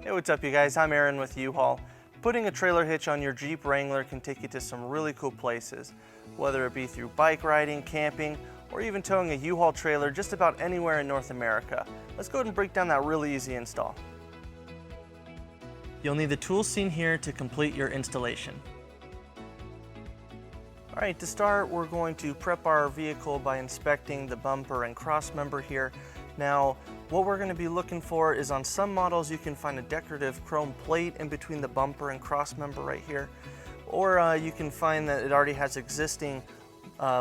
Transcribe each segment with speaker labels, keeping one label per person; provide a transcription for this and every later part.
Speaker 1: Hey, what's up you guys? I'm Aaron with U-Haul. Putting a trailer hitch on your Jeep Wrangler can take you to some really cool places, whether it be through bike riding, camping, or even towing a U-Haul trailer just about anywhere in North America. Let's go ahead and break down that really easy install. You'll need the tools seen here to complete your installation. All right, to start, we're going to prep our vehicle by inspecting the bumper and cross member here. Now, what we're going to be looking for is on some models you can find a decorative chrome plate in between the bumper and cross member right here, or you can find that it already has existing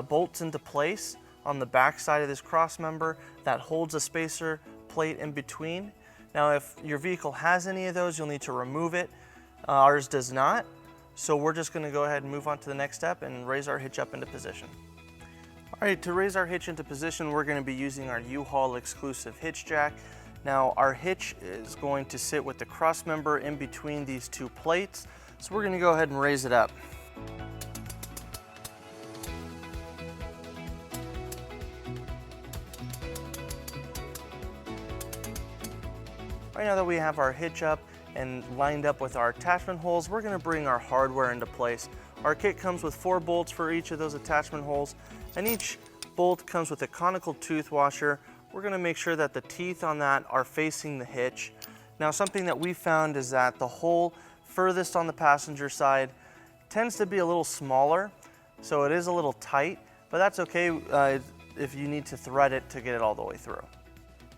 Speaker 1: bolts into place on the back side of this cross member that holds a spacer plate in between. Now, if your vehicle has any of those, you'll need to remove it. Ours does not, so we're just going to go ahead and move on to the next step and raise our hitch up into position. All right, to raise our hitch into position, we're going to be using our U-Haul exclusive hitch jack. Now, our hitch is going to sit with the cross member in between these two plates, so we're going to go ahead and raise it up. Right now that we have our hitch up and lined up with our attachment holes, we're going to bring our hardware into place. Our kit comes with 4 bolts for each of those attachment holes, and each bolt comes with a conical tooth washer. We're going to make sure that the teeth on that are facing the hitch. Now, something that we found is that the hole furthest on the passenger side tends to be a little smaller, so it is a little tight, but that's okay if you need to thread it to get it all the way through.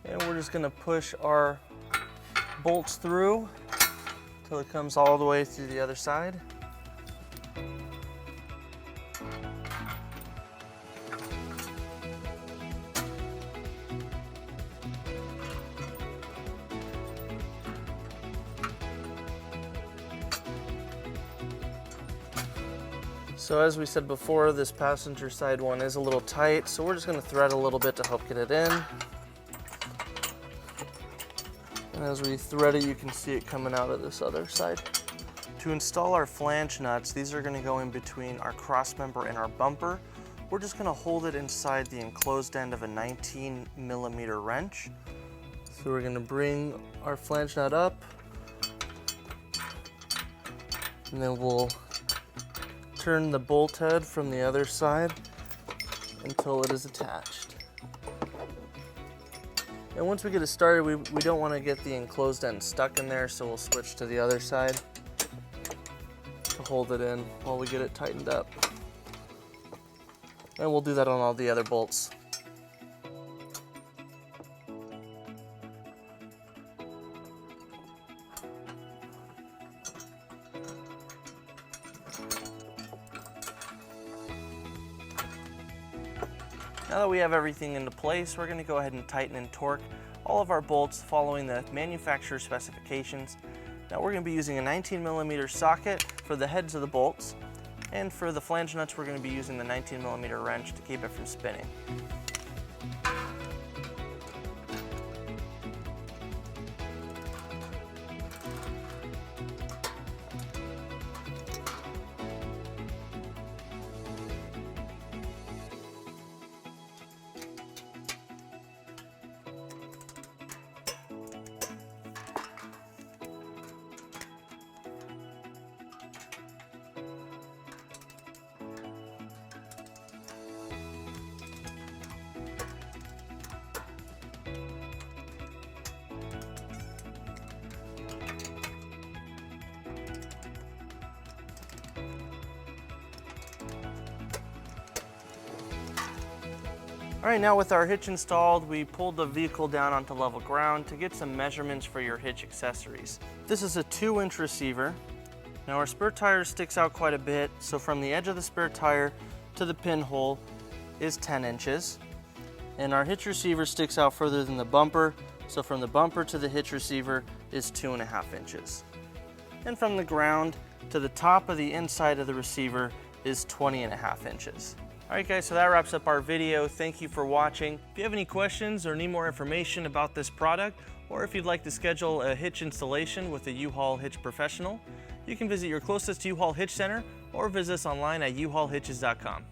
Speaker 1: And we're just going to push our bolts through until it comes all the way through the other side. So as we said before, this passenger side one is a little tight, so we're just going to thread a little bit to help get it in. And as we thread it, you can see it coming out of this other side. To install our flange nuts, these are going to go in between our cross member and our bumper. We're just going to hold it inside the enclosed end of a 19mm wrench. So we're going to bring our flange nut up, and then we'll turn the bolt head from the other side until it is attached. And once we get it started, we don't want to get the enclosed end stuck in there, so we'll switch to the other side to hold it in while we get it tightened up. And we'll do that on all the other bolts. Now that we have everything into place, we're going to go ahead and tighten and torque all of our bolts following the manufacturer specifications. Now we're going to be using a 19mm socket for the heads of the bolts, and for the flange nuts we're going to be using the 19mm wrench to keep it from spinning. All right, now with our hitch installed, we pulled the vehicle down onto level ground to get some measurements for your hitch accessories. This is a 2-inch receiver. Now our spare tire sticks out quite a bit, so from the edge of the spare tire to the pinhole is 10 inches. And our hitch receiver sticks out further than the bumper, so from the bumper to the hitch receiver is 2.5 inches. And from the ground to the top of the inside of the receiver is 20.5 inches. All right guys, so that wraps up our video. Thank you for watching. If you have any questions or need more information about this product, or if you'd like to schedule a hitch installation with a U-Haul Hitch professional, you can visit your closest U-Haul Hitch Center or visit us online at uhaulhitches.com.